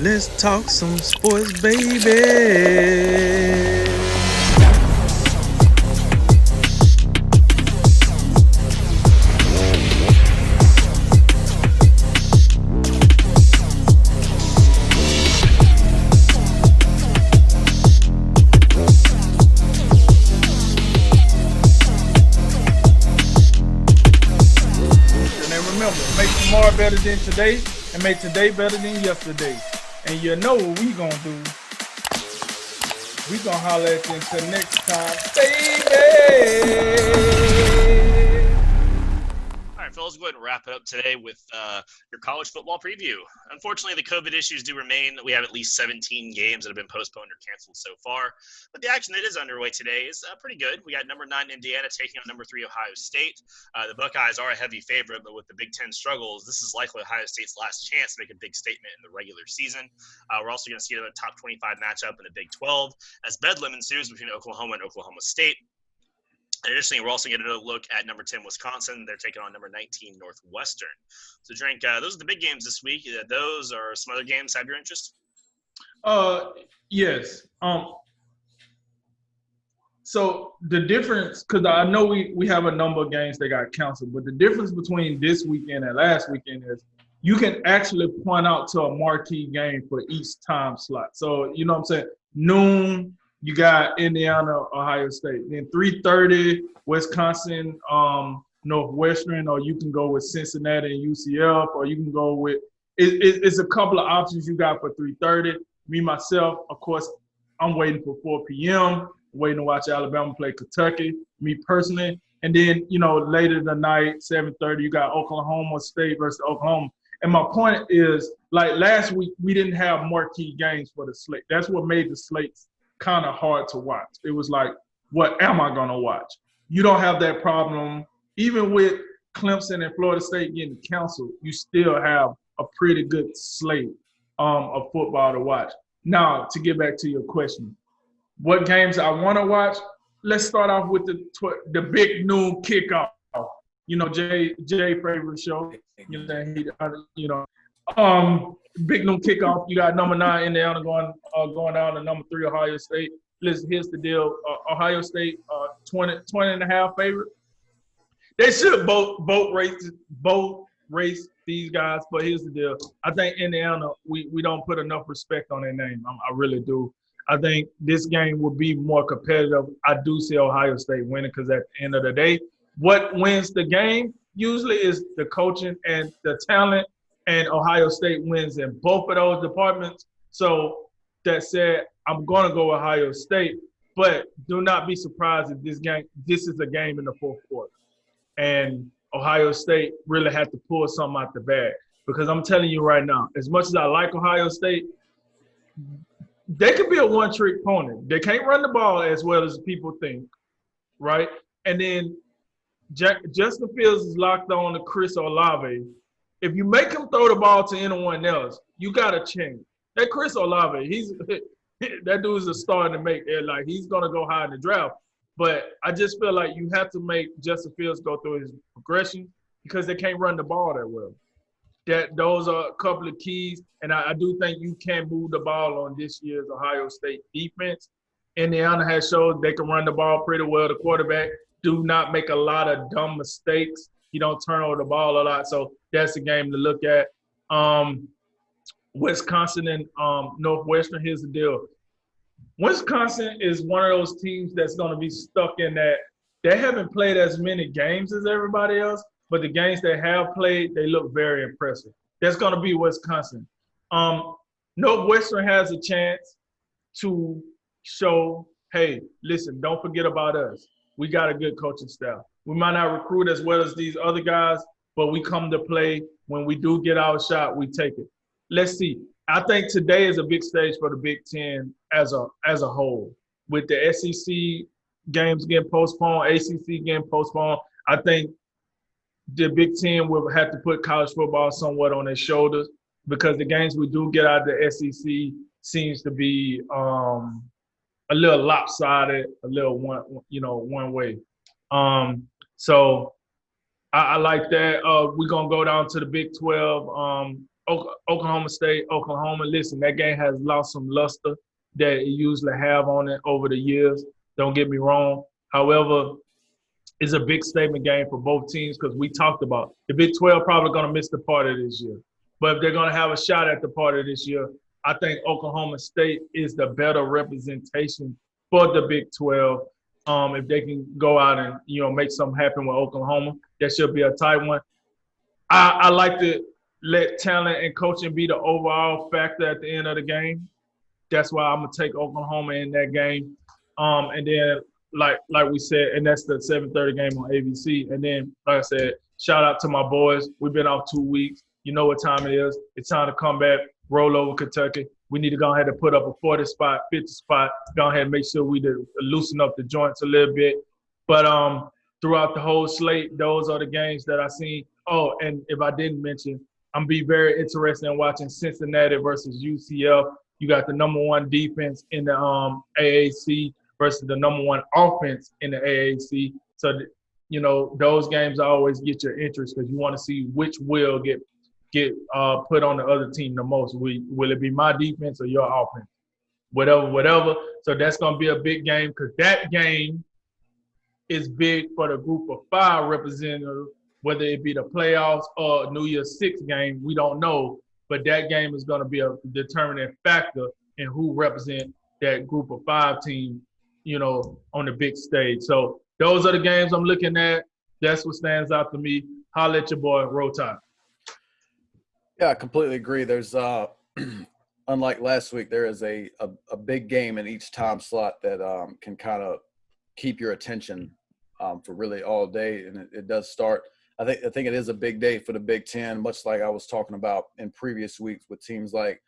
Let's talk some sports, baby. And remember, make tomorrow better than today and make today better than yesterday. And you know what we gonna do. We gonna holler at you until next time, baby. All right, fellas, go ahead and wrap it up today with your college football preview. Unfortunately, the COVID issues do remain. We have at least 17 games that have been postponed or canceled so far. But the action that is underway today is pretty good. We got number 9 Indiana taking on number 3 Ohio State. The Buckeyes are a heavy favorite, but with the Big Ten struggles, this is likely Ohio State's last chance to make a big statement in the regular season. We're also going to see a top 25 matchup in the Big 12 as bedlam ensues between Oklahoma and Oklahoma State. Additionally, we're also getting a look at number 10, Wisconsin. They're taking on number 19, Northwestern. So, Drink, those are the big games this week. Those or some other games have your interest? Yes. So the difference, because I know we have a number of games that got canceled, but the difference between this weekend and last weekend is you can actually point out to a marquee game for each time slot. So, you know what I'm saying? Noon, you got Indiana, Ohio State. Then 3:30, Wisconsin, Northwestern, or you can go with Cincinnati and UCF, or you can go with it's a couple of options you got for 3:30. Me, myself, of course, I'm waiting for 4 p.m., waiting to watch Alabama play Kentucky, me personally. And then, later tonight, 7:30, you got Oklahoma State versus Oklahoma. And my point is, like last week, we didn't have marquee games for the slate. That's what made the slates kind of hard to watch. It was like, what am I going to watch? You don't have that problem. Even with Clemson and Florida State getting canceled, you still have a pretty good slate of football to watch. Now, to get back to your question, what games I want to watch? Let's start off with the big noon kickoff. Jay favorite show. Big noon kickoff. You got number 9 Indiana going down to number 3 Ohio State. Listen, here's the deal. Ohio State 20 and a half favorite. They should both race these guys, but here's the deal. I think Indiana, we don't put enough respect on their name. I really do. I think this game will be more competitive. I do see Ohio State winning because at the end of the day, what wins the game usually is the coaching and the talent, and Ohio State wins in both of those departments. So that said, I'm going to go Ohio State, but do not be surprised if this is a game in the fourth quarter. And Ohio State really had to pull something out the bag, because I'm telling you right now, as much as I like Ohio State, they could be a one-trick pony. They can't run the ball as well as people think, right? And then Justin Fields is locked on to Chris Olave. If you make him throw the ball to anyone else, you got to change. That Chris Olave, that dude's a star to make it. Like, he's going to go high in the draft. But I just feel like you have to make Justin Fields go through his progression, because they can't run the ball that well. Those are a couple of keys, and I do think you can move the ball on this year's Ohio State defense. Indiana has showed they can run the ball pretty well. The quarterback do not make a lot of dumb mistakes. He don't turn over the ball a lot, so that's a game to look at. Wisconsin and Northwestern, here's the deal. Wisconsin is one of those teams that's going to be stuck in that they haven't played as many games as everybody else, but the games they have played, they look very impressive. That's going to be Wisconsin. Northwestern has a chance to show, hey, listen, don't forget about us. We got a good coaching staff. We might not recruit as well as these other guys, but we come to play. When we do get our shot, we take it. Let's see. I think today is a big stage for the Big Ten as a whole. With the SEC games getting postponed, ACC getting postponed, I think the Big Ten will have to put college football somewhat on their shoulders, because the games we do get out of the SEC seems to be a little lopsided, a little one way. So I like that. We're gonna go down to the Big 12. Oklahoma State, Oklahoma. Listen, that game has lost some luster that it usually have on it over the years. Don't get me wrong. However, it's a big statement game for both teams because we talked about the Big 12 probably going to miss the party this year. But if they're going to have a shot at the party this year, I think Oklahoma State is the better representation for the Big 12. If they can go out and, make something happen with Oklahoma, that should be a tight one. I like to let talent and coaching be the overall factor at the end of the game. That's why I'm gonna take Oklahoma in that game. And then like we said, and that's the 7:30 game on ABC. And then, like I said, shout out to my boys. We've been off 2 weeks. You know what time it is. It's time to come back, roll over Kentucky. We need to go ahead and put up a 40 spot, 50 spot. Go ahead and make sure we loosen up the joints a little bit. But throughout the whole slate, those are the games that I seen. Oh, and if I didn't mention, I'm be very interested in watching Cincinnati versus UCF. You got the number one defense in the AAC versus the number one offense in the AAC. So, those games always get your interest because you want to see which will get put on the other team the most. Will it be my defense or your offense? Whatever. So that's going to be a big game because that game is big for the group of 5 representatives, whether it be the playoffs or New Year's Six game, we don't know. But that game is going to be a determining factor in who represent that group of 5 team, on the big stage. So those are the games I'm looking at. That's what stands out to me. Holla at your boy, Roll Tide. Yeah, I completely agree. There's unlike last week, there is a big game in each time slot that can kind of keep your attention for really all day, and it does start. I think it is a big day for the Big Ten, much like I was talking about in previous weeks with teams like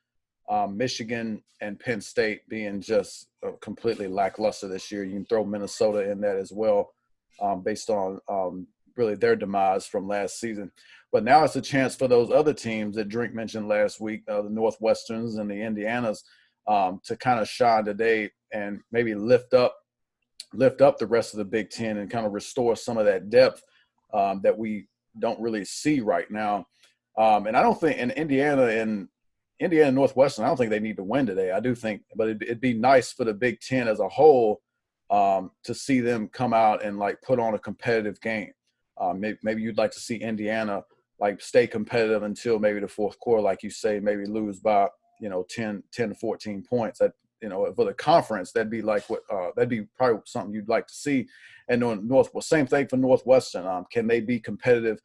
Michigan and Penn State being just completely lackluster this year. You can throw Minnesota in that as well, based on really their demise from last season. But now it's a chance for those other teams that Drink mentioned last week, the Northwesterns and the Indianas, to kind of shine today and maybe lift up the rest of the Big Ten and kind of restore some of that depth that we don't really see right now. And I don't think in Indiana and Northwestern, I don't think they need to win today. I do think, but it'd be nice for the Big Ten as a whole to see them come out and put on a competitive game. Maybe you'd like to see Indiana stay competitive until maybe the fourth quarter, like you say, maybe lose by 10 to 14 points. That for the conference, that'd be that'd be probably something you'd like to see. And same thing for Northwestern. Can they be competitive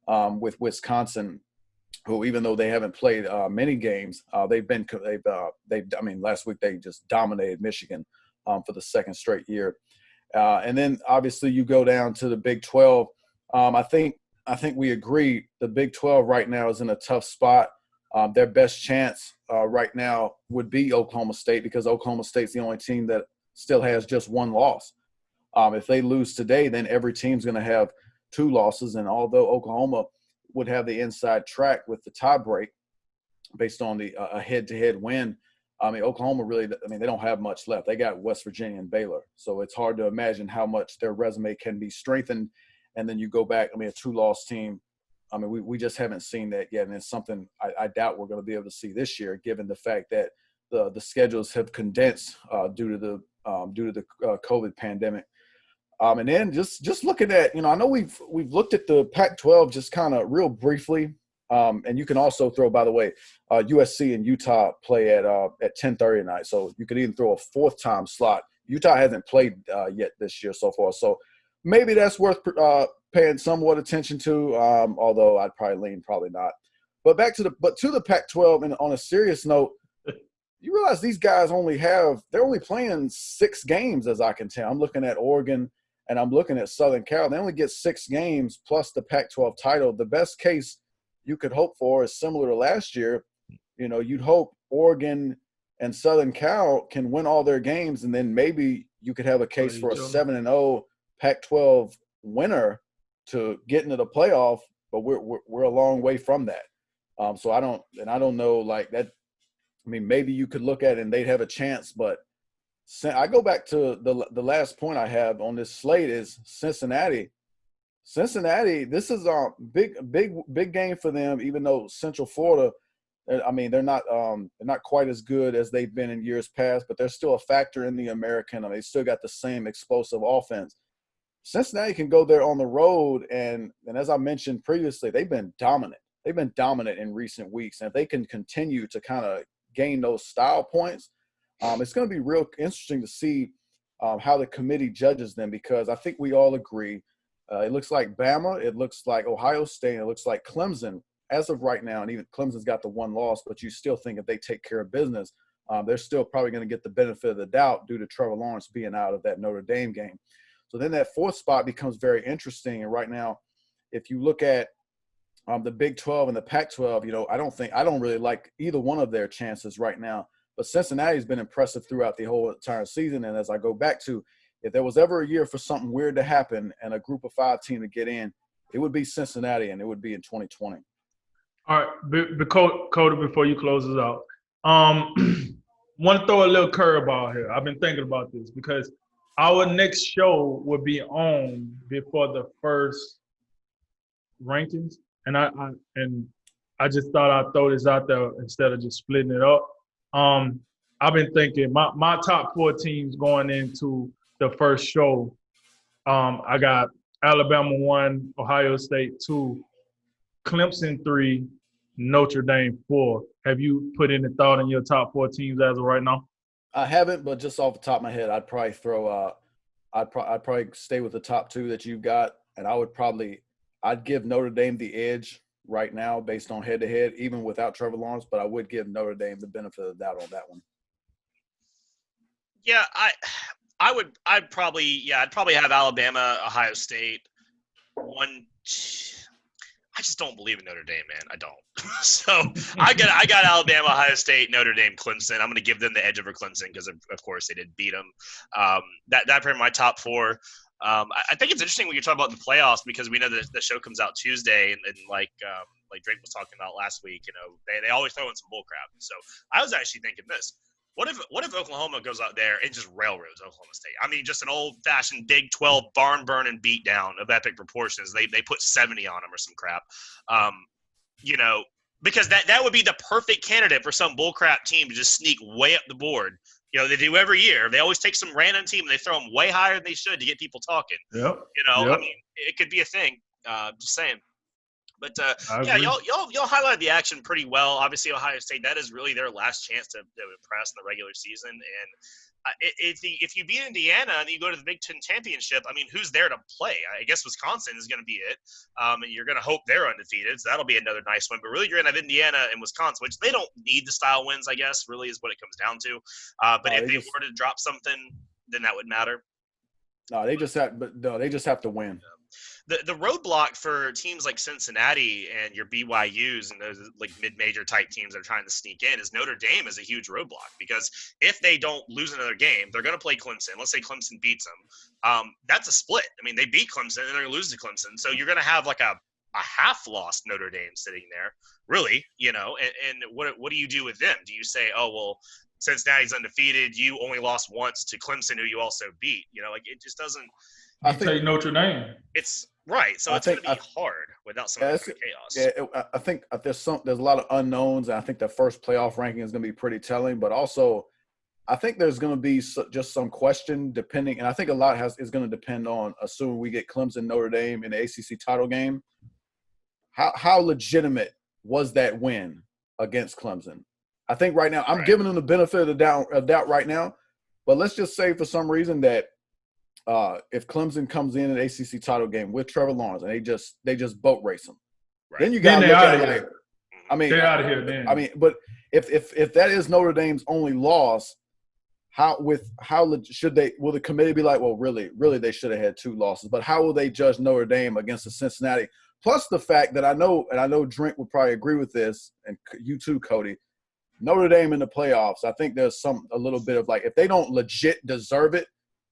with Wisconsin, who even though they haven't played many games, last week they just dominated Michigan for the second straight year. And then obviously you go down to the Big 12. I think we agree the Big 12 right now is in a tough spot. Their best chance right now would be Oklahoma State because Oklahoma State's the only team that still has just one loss. If they lose today, then every team's going to have 2 losses. And although Oklahoma would have the inside track with the tie break based on a head-to-head win, Oklahoma really, they don't have much left. They got West Virginia and Baylor. So it's hard to imagine how much their resume can be strengthened. And then you go back, a 2-loss team. We just haven't seen that yet. And it's something I doubt we're going to be able to see this year, given the fact that the schedules have condensed due to the COVID pandemic. And then just looking at, I know we've looked at the Pac-12 just kind of real briefly. And you can also throw, by the way, USC and Utah play at 10:30 tonight. So you could even throw a 4th time slot. Utah hasn't played yet this year so far. So maybe that's worth paying somewhat attention to, although I'd probably lean probably not. But to the Pac-12, and on a serious note, you realize these guys they're only playing 6 games as I can tell. I'm looking at Oregon and I'm looking at Southern Cal. They only get 6 games plus the Pac-12 title. The best case you could hope for is similar to last year. You'd hope Oregon and Southern Cal can win all their games, and then maybe you could have a case for a 7-0 Pac-12 winner to get into the playoff, but we're a long way from that. So I don't know that. Maybe you could look at it and they'd have a chance, but I go back to the last point I have on this slate is Cincinnati. Cincinnati, this is a big game for them, even though Central Florida I mean, they're not quite as good as they've been in years past, but they're still a factor in the American. I mean, they still got the same explosive offense. Cincinnati can go there on the road, and as I mentioned previously, they've been dominant. They've been dominant in recent weeks, and if they can continue to kind of gain those style points, it's going to be real interesting to see how the committee judges them, because I think we all agree it looks like Bama, it looks like Ohio State, it looks like Clemson as of right now, and even Clemson's got the one loss, but you still think if they take care of business, they're still probably going to get the benefit of the doubt due to Trevor Lawrence being out of that Notre Dame game. So then that fourth spot becomes very interesting. And right now, if you look at the Big 12 and the Pac-12, you know, I don't really like either one of their chances right now. But Cincinnati's been impressive throughout the whole entire season. And as I go back to, if there was ever a year for something weird to happen and a Group of 5 team to get in, it would be Cincinnati, and it would be in 2020. All right, Cody, before you close us out, want to throw a little curveball here. I've been thinking about this because our next show will be on before the first rankings, and I just thought I'd throw this out there instead of just splitting it up. I've been thinking my top 4 teams going into the first show. I got Alabama 1, Ohio State 2, Clemson 3, Notre Dame 4. Have you put any thought in your top 4 teams as of right now? I haven't, but just off the top of my head, I'd probably throw I'd probably stay with the top 2 that you've got, and I'd give Notre Dame the edge right now based on head-to-head, even without Trevor Lawrence, but I would give Notre Dame the benefit of the doubt on that one. Yeah, I'd probably have Alabama, Ohio State, 1. I just don't believe in Notre Dame, man. I don't. So I got Alabama, Ohio State, Notre Dame, Clemson. I'm going to give them the edge over Clemson because, of course, they did beat them. That for my top 4. I think it's interesting when you're talking about the playoffs because we know that the show comes out Tuesday, and like Drake was talking about last week, you know, they always throw in some bull crap. So I was actually thinking this. What if Oklahoma goes out there and just railroads Oklahoma State? I mean, just an old-fashioned Big 12 barn-burning beatdown of epic proportions. They put 70 on them or some crap. You know, because that would be the perfect candidate for some bullcrap team to just sneak way up the board. You know, they do every year. They always take some random team and they throw them way higher than they should to get people talking. Yep. You know, Yep. I mean, it could be a thing. Just saying. But, yeah, y'all highlighted the action pretty well. Obviously, Ohio State, that is really their last chance to impress in the regular season. And if you beat Indiana and you go to the Big Ten championship, I mean, who's there to play? I guess Wisconsin is going to be it. And you're going to hope they're undefeated. So that'll be another nice win. But really, you're going to have Indiana and Wisconsin, which they don't need the style wins, I guess, really is what it comes down to. But if they were to drop something, then that would matter. No, they just have to win. The roadblock for teams like Cincinnati and your BYUs and those like mid-major type teams that are trying to sneak in is Notre Dame is a huge roadblock because if they don't lose another game, they're going to play Clemson. Let's say Clemson beats them. That's a split. I mean, they beat Clemson and they're going to lose to Clemson. So you're going to have like a half-lost Notre Dame sitting there, really, you know, and what do you do with them? Do you say, oh, well, Cincinnati's undefeated. You only lost once to Clemson, who you also beat. You know, like it just doesn't. I think Notre Dame. It's right, so it's going to be hard without some of the chaos. Yeah, I think there's a lot of unknowns, and I think the first playoff ranking is going to be pretty telling. But also, I think there's going to be just some question depending, and I think a lot is going to depend on assuming we get Clemson Notre Dame in the ACC title game. How legitimate was that win against Clemson? I think right now I'm giving them the benefit of the doubt right now, but let's just say for some reason that if Clemson comes in an ACC title game with Trevor Lawrence and they just boat race them, then you got to look at it like, I mean, they're out of here. Then. I mean, but if that is Notre Dame's only loss, should they? Will the committee be like, well, really they should have had 2 losses? But how will they judge Notre Dame against the Cincinnati? Plus the fact that I know Drink would probably agree with this, and you too, Cody. Notre Dame in the playoffs, I think there's a little bit of like, if they don't legit deserve it,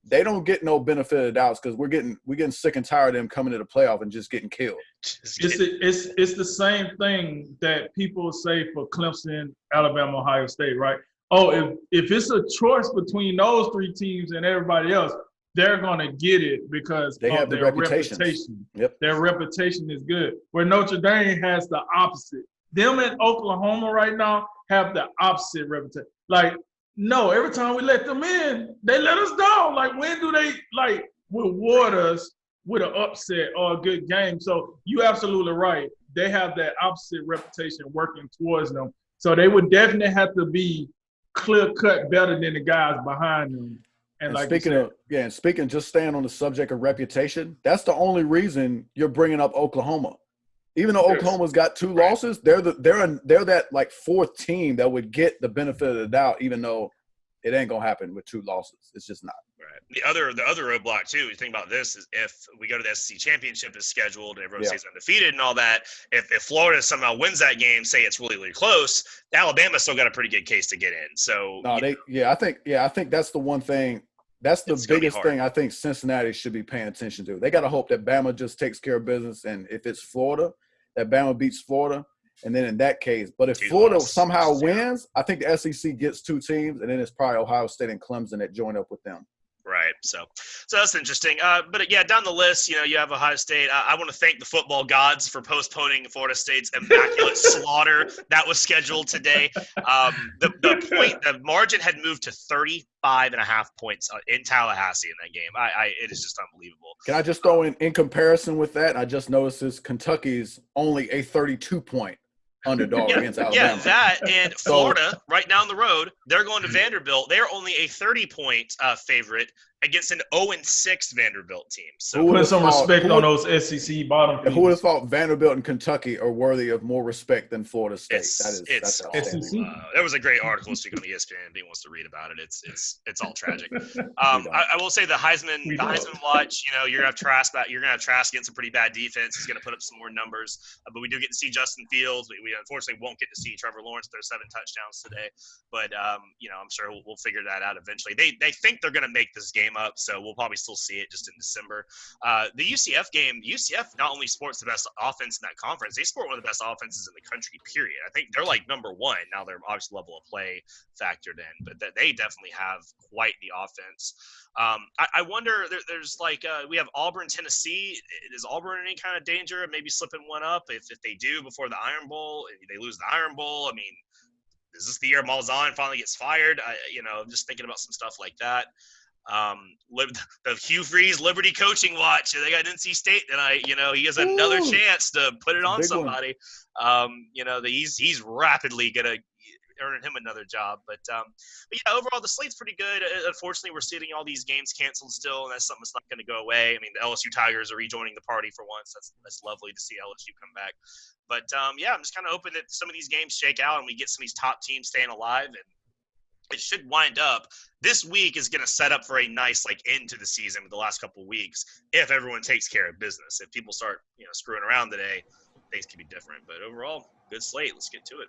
they don't get no benefit of the doubts because we're getting sick and tired of them coming to the playoff and just getting killed. It's the same thing that people say for Clemson, Alabama, Ohio State, right? Oh, if it's a choice between those 3 teams and everybody else, they're gonna get it because they have their reputation. Yep. Their reputation is good. Where Notre Dame has the opposite. them in Oklahoma right now have the opposite reputation. Like, no, every time we let them in, they let us down. Like, when do they reward us with an upset or a good game? So you absolutely right. They have that opposite reputation working towards them. So they would definitely have to be clear cut better than the guys behind them. And like speaking, just staying on the subject of reputation, that's the only reason you're bringing up Oklahoma. Even though Oklahoma's got 2 losses, they're that like 4th team that would get the benefit of the doubt, even though it ain't gonna happen with 2 losses. It's just not. Right. The other roadblock too. You think about this is if we go to the SEC championship is scheduled and everyone stays undefeated and all that. If Florida somehow wins that game, say it's really, really close, Alabama's still got a pretty good case to get in. So I think that's the one thing. That's the biggest thing I think Cincinnati should be paying attention to. They got to hope that Bama just takes care of business, and if it's Florida, that Bama beats Florida, and then in that case. But if Florida somehow wins, I think the SEC gets 2 teams, and then it's probably Ohio State and Clemson that join up with them. Right. So that's interesting. But yeah, down the list, you have Ohio State. I want to thank the football gods for postponing Florida State's immaculate slaughter that was scheduled today. The margin had moved to 35.5 points in Tallahassee in that game. It is just unbelievable. Can I just throw in comparison with that? I just noticed this Kentucky's only a 32-point underdog against Alabama. Yeah, that and Florida right down the road, they're going to Vanderbilt. They're only a 30-point favorite against an 0-6 Vanderbilt team. So put some respect on those SEC bottom teams. Who would have thought Vanderbilt and Kentucky are worthy of more respect than Florida State? That's SEC. There was a great article this week on ESPN. If anyone wants to read about it, it's all tragic. I will say the Heisman watch. You're gonna have Trask against a pretty bad defense. He's gonna put up some more numbers, but we do get to see Justin Fields. We unfortunately won't get to see Trevor Lawrence. There's 7 touchdowns today, but I'm sure we'll figure that out eventually. They think they're gonna make this game up, so we'll probably still see it just in December. The UCF game, UCF not only sports the best offense in that conference, they sport one of the best offenses in the country, period. I think they're like number 1. Now they're obviously level of play factored in, but they definitely have quite the offense. I wonder, there's we have Auburn, Tennessee. Is Auburn in any kind of danger of maybe slipping one up? If they do before the Iron Bowl, if they lose the Iron Bowl, I mean, is this the year Malzahn finally gets fired? I'm just thinking about some stuff like that. The Hugh Freeze Liberty coaching watch. They got NC State tonight. He has another chance to put it on somebody. He's rapidly gonna earn him another job. But yeah, overall the slate's pretty good. Unfortunately, we're seeing all these games canceled still, and that's something that's not going to go away. I mean, the LSU Tigers are rejoining the party for once. That's lovely to see LSU come back. But yeah, I'm just kind of hoping that some of these games shake out and we get some of these top teams staying alive, and it should wind up. This week is going to set up for a nice end to the season with the last couple of weeks if everyone takes care of business. If people start screwing around today, things can be different. But overall, good slate. Let's get to it.